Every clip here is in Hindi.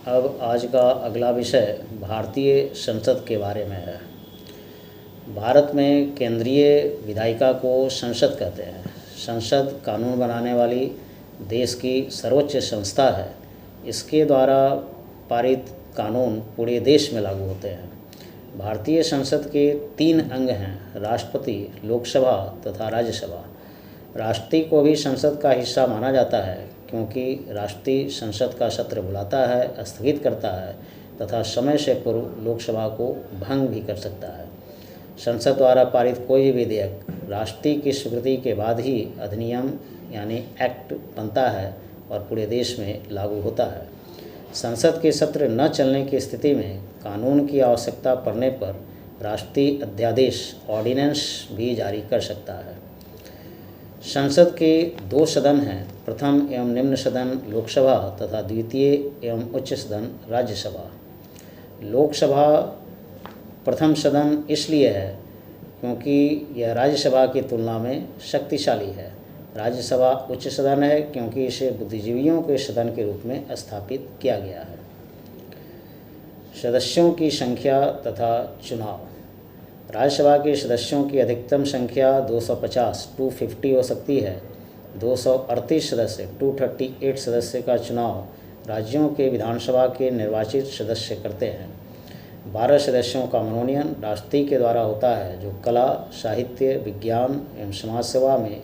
अब आज का अगला विषय भारतीय संसद के बारे में है। भारत में केंद्रीय विधायिका को संसद कहते हैं। संसद कानून बनाने वाली देश की सर्वोच्च संस्था है। इसके द्वारा पारित कानून पूरे देश में लागू होते हैं। भारतीय संसद के 3 अंग हैं: राष्ट्रपति, लोकसभा तथा राज्यसभा। राष्ट्रपति को भी संसद का हिस्सा माना जाता है क्योंकि राष्ट्रपति संसद का सत्र बुलाता है, स्थगित करता है तथा समय से पूर्व लोकसभा को भंग भी कर सकता है। संसद द्वारा पारित कोई भी विधेयक राष्ट्रपति की स्वीकृति के बाद ही अधिनियम यानी एक्ट बनता है और पूरे देश में लागू होता है। संसद के सत्र न चलने की स्थिति में कानून की आवश्यकता पड़ने पर राष्ट्रपति अध्यादेश ऑर्डिनेंस भी जारी कर सकता है। संसद के 2 सदन हैं: प्रथम एवं निम्न सदन लोकसभा तथा द्वितीय एवं उच्च सदन राज्यसभा। लोकसभा प्रथम सदन इसलिए है क्योंकि यह राज्यसभा की तुलना में शक्तिशाली है। राज्यसभा उच्च सदन है क्योंकि इसे बुद्धिजीवियों के सदन के रूप में स्थापित किया गया है। सदस्यों की संख्या तथा चुनाव। राज्यसभा के सदस्यों की अधिकतम संख्या 250 250 हो सकती है। 238 सदस्य 238 सदस्य का चुनाव राज्यों के विधानसभा के निर्वाचित सदस्य करते हैं। 12 सदस्यों का मनोनयन राष्ट्रपति के द्वारा होता है जो कला, साहित्य, विज्ञान एवं समाज सेवा में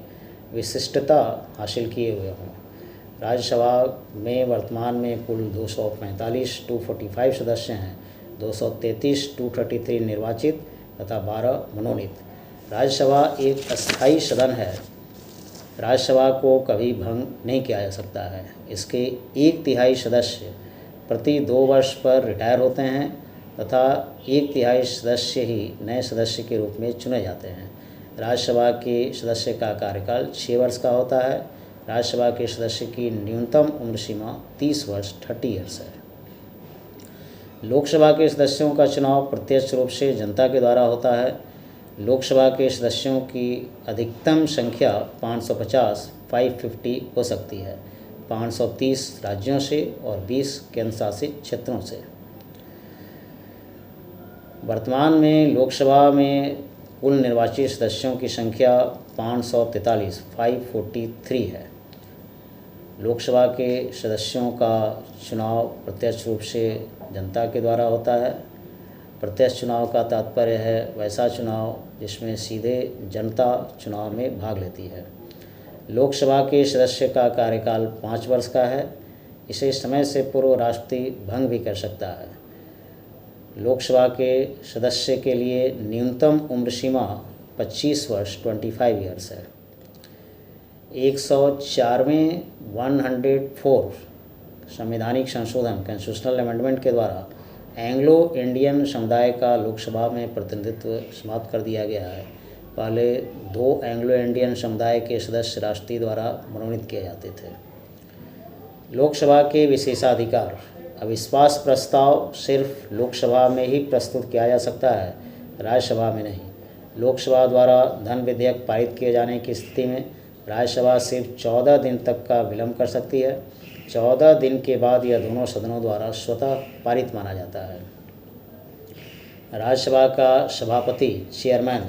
विशिष्टता हासिल किए हुए हों। राज्यसभा में वर्तमान में कुल 245 245 सदस्य हैं। 233 233 निर्वाचित तथा 12 मनोनीत। राज्यसभा एक अस्थायी सदन है। राज्यसभा को कभी भंग नहीं किया जा सकता है। इसके 1/3 सदस्य प्रति 2 वर्ष पर रिटायर होते हैं तथा 1/3 सदस्य ही नए सदस्य के रूप में चुने जाते हैं। राज्यसभा के सदस्य का कार्यकाल 6 वर्ष का होता है। राज्यसभा के सदस्य की न्यूनतम उम्र सीमा 30 वर्ष 30 ईयर्स है। लोकसभा के सदस्यों का चुनाव प्रत्यक्ष रूप से जनता के द्वारा होता है। लोकसभा के सदस्यों की अधिकतम संख्या 550 550 हो सकती है। 530 राज्यों से और 20 केंद्र शासित क्षेत्रों से। वर्तमान में लोकसभा में कुल निर्वाचित सदस्यों की संख्या 543 543 है। लोकसभा के सदस्यों का चुनाव प्रत्यक्ष रूप से जनता के द्वारा होता है। प्रत्यक्ष चुनाव का तात्पर्य है वैसा चुनाव जिसमें सीधे जनता चुनाव में भाग लेती है। लोकसभा के सदस्य का कार्यकाल 5 वर्ष का है। इसे समय से पूर्व राष्ट्रपति भंग भी कर सकता है। लोकसभा के सदस्य के लिए न्यूनतम उम्र सीमा 25 वर्ष 25 ईयर्स है। 104वें 104 संवैधानिक संशोधन कॉन्स्टिट्यूशनल अमेंडमेंट के द्वारा एंग्लो इंडियन समुदाय का लोकसभा में प्रतिनिधित्व समाप्त कर दिया गया है। पहले 2 एंग्लो इंडियन समुदाय के सदस्य राष्ट्रपति द्वारा मनोनीत किए जाते थे। लोकसभा के विशेषाधिकार। अविश्वास प्रस्ताव सिर्फ लोकसभा में ही प्रस्तुत किया जा सकता है, राज्यसभा में नहीं। लोकसभा द्वारा धन विधेयक पारित किए जाने की स्थिति में राज्यसभा सिर्फ 14 दिन तक का विलंब कर सकती है। 14 दिन के बाद यह दोनों सदनों द्वारा स्वतः पारित माना जाता है। राज्यसभा का सभापति चेयरमैन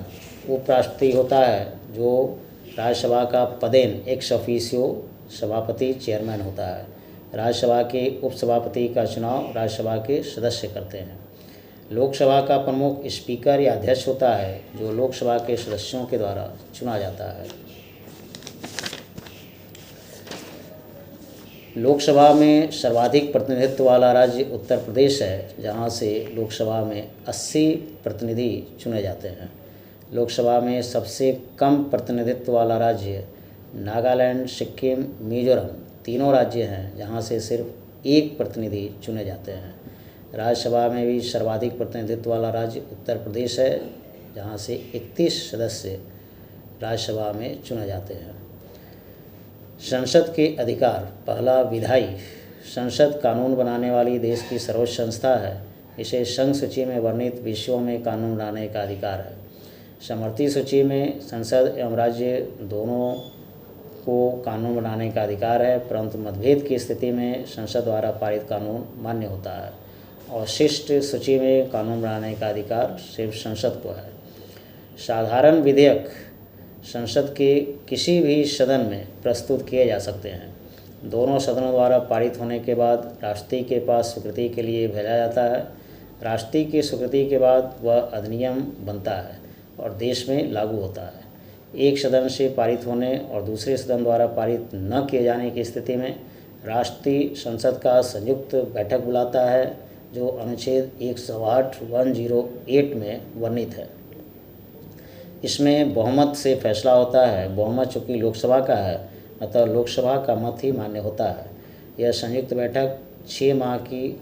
उपराष्ट्रपति होता है जो राज्यसभा का पदेन एक्स ऑफिशियो सभापति चेयरमैन होता है। राज्यसभा के उपसभापति का चुनाव राज्यसभा के सदस्य करते हैं। लोकसभा का प्रमुख स्पीकर या अध्यक्ष होता है जो लोकसभा के सदस्यों के द्वारा चुना जाता है। लोकसभा में सर्वाधिक प्रतिनिधित्व वाला राज्य उत्तर प्रदेश है, जहां से लोकसभा में 80 प्रतिनिधि चुने जाते हैं। लोकसभा में सबसे कम प्रतिनिधित्व वाला राज्य नागालैंड, सिक्किम, मिजोरम तीनों राज्य हैं, जहां से सिर्फ 1 प्रतिनिधि चुने जाते हैं। राज्यसभा में भी सर्वाधिक प्रतिनिधित्व वाला राज्य उत्तर प्रदेश है, जहां से 31 सदस्य राज्यसभा में चुने जाते हैं। संसद के अधिकार। पहला, विधायी। संसद कानून बनाने वाली देश की सर्वोच्च संस्था है। इसे संघ सूची में वर्णित विषयों में कानून बनाने का अधिकार है। समवर्ती सूची में संसद एवं राज्य दोनों को कानून बनाने का अधिकार है, परंतु मतभेद की स्थिति में संसद द्वारा पारित कानून मान्य होता है। अवशिष्ट सूची में कानून बनाने का अधिकार सिर्फ संसद को है। साधारण विधेयक संसद के किसी भी सदन में प्रस्तुत किए जा सकते हैं। दोनों सदनों द्वारा पारित होने के बाद राष्ट्रपति के पास स्वीकृति के लिए भेजा जाता है। राष्ट्रपति की स्वीकृति के बाद वह अधिनियम बनता है और देश में लागू होता है। एक सदन से पारित होने और दूसरे सदन द्वारा पारित न किए जाने की स्थिति में राष्ट्रीय संसद का संयुक्त बैठक बुलाता है, जो अनुच्छेद 108(1)(8) में वर्णित है। इसमें बहुमत से फैसला होता है। बहुमत चूँकि लोकसभा का है, अतः लोकसभा का मत ही मान्य होता है। यह संयुक्त बैठक 6 माह की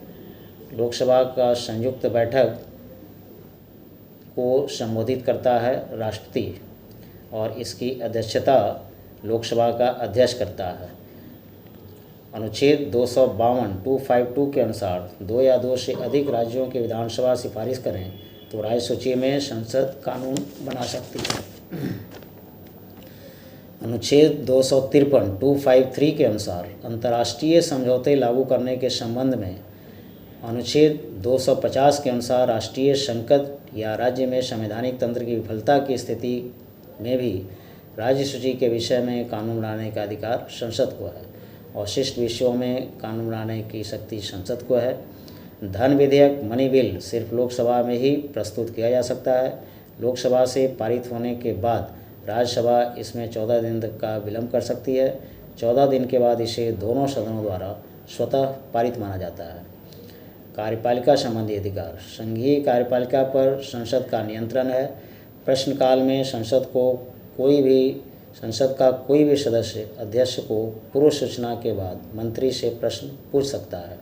लोकसभा का संयुक्त बैठक को संबोधित करता है राष्ट्रपति, और इसकी अध्यक्षता लोकसभा का अध्यक्ष करता है। अनुच्छेद 252(252) के अनुसार 2 या 2 से अधिक राज्यों की विधानसभा सिफारिश करें तो राज्य सूची में संसद कानून बना सकती है। अनुच्छेद 253(253) के अनुसार अंतर्राष्ट्रीय समझौते लागू करने के संबंध में अनुच्छेद 250 के अनुसार राष्ट्रीय संकट या राज्य में संवैधानिक तंत्र की विफलता की स्थिति में भी राज्य सूची के विषय में कानून बनाने का अधिकार संसद को है। अवशिष्ट विषयों में कानून बनाने की शक्ति संसद को है। धन विधेयक मनी बिल सिर्फ लोकसभा में ही प्रस्तुत किया जा सकता है। लोकसभा से पारित होने के बाद राज्यसभा इसमें 14 दिन तक का विलंब कर सकती है। 14 दिन के बाद इसे दोनों सदनों द्वारा स्वतः पारित माना जाता है। कार्यपालिका संबंधी अधिकार। संघीय कार्यपालिका पर संसद का नियंत्रण है। प्रश्नकाल में संसद का कोई भी सदस्य अध्यक्ष को पूर्व सूचना के बाद मंत्री से प्रश्न पूछ सकता है।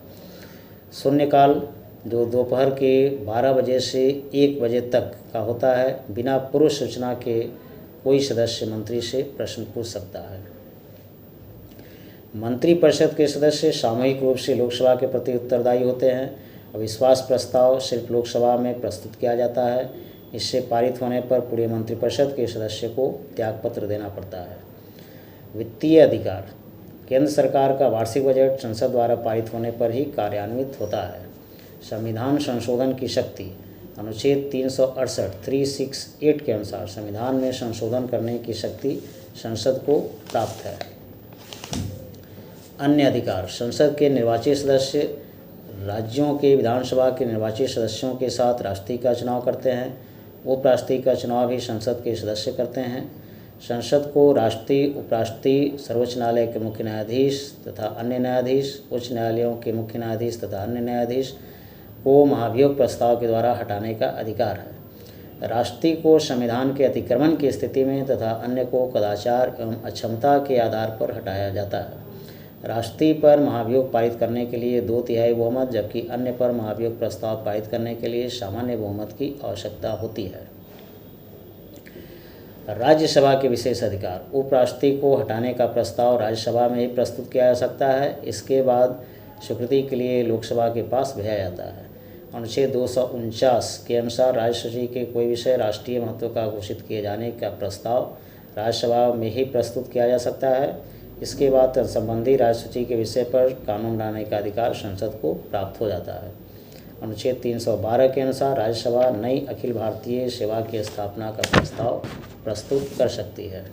शून्यकाल, जो दोपहर के 12 बजे से 1 बजे तक का होता है, बिना पूर्व सूचना के कोई सदस्य मंत्री से प्रश्न पूछ सकता है। मंत्रिपरिषद के सदस्य सामूहिक रूप से लोकसभा के प्रति उत्तरदायी होते हैं। अविश्वास प्रस्ताव सिर्फ लोकसभा में प्रस्तुत किया जाता है। इससे पारित होने पर पूरे मंत्रिपरिषद के सदस्य को त्यागपत्र देना पड़ता है। वित्तीय अधिकार। केंद्र सरकार का वार्षिक बजट संसद द्वारा पारित होने पर ही कार्यान्वित होता है। संविधान संशोधन की शक्ति। अनुच्छेद 368 के अनुसार संविधान में संशोधन करने की शक्ति संसद को प्राप्त है। अन्य अधिकार। संसद के निर्वाचित सदस्य राज्यों के विधानसभा के निर्वाचित सदस्यों के साथ राष्ट्रपति का चुनाव करते हैं। उपराष्ट्रपति का चुनाव भी संसद के सदस्य करते हैं। संसद को राष्ट्रपति, उपराष्ट्रपति, सर्वोच्च न्यायालय के मुख्य न्यायाधीश तथा अन्य न्यायाधीश, उच्च न्यायालयों के मुख्य न्यायाधीश तथा अन्य न्यायाधीश को महाभियोग प्रस्ताव के द्वारा हटाने का अधिकार है। राष्ट्रपति को संविधान के अतिक्रमण की स्थिति में तथा अन्य को कदाचार एवं अक्षमता के आधार पर हटाया जाता है। राष्ट्रपति पर महाभियोग पारित करने के लिए 2/3 बहुमत, जबकि अन्य पर महाभियोग प्रस्ताव पारित करने के लिए सामान्य बहुमत की आवश्यकता होती है। राज्यसभा के विशेष अधिकार। उपराष्ट्रपति को हटाने का प्रस्ताव राज्यसभा में ही प्रस्तुत किया जा सकता है। इसके बाद स्वीकृति के लिए लोकसभा के पास भेजा जाता है। अनुच्छेद 249 के अनुसार राज्य सूची के कोई विषय राष्ट्रीय महत्व का घोषित किए जाने का प्रस्ताव राज्यसभा में ही प्रस्तुत किया जा सकता है। इसके बाद संबंधी राज्य सूची के विषय पर कानून बनाने का अधिकार संसद को प्राप्त हो जाता है। अनुच्छेद 312 के अनुसार राज्यसभा नई अखिल भारतीय सेवा की स्थापना का प्रस्ताव प्रस्तुत कर सकती है।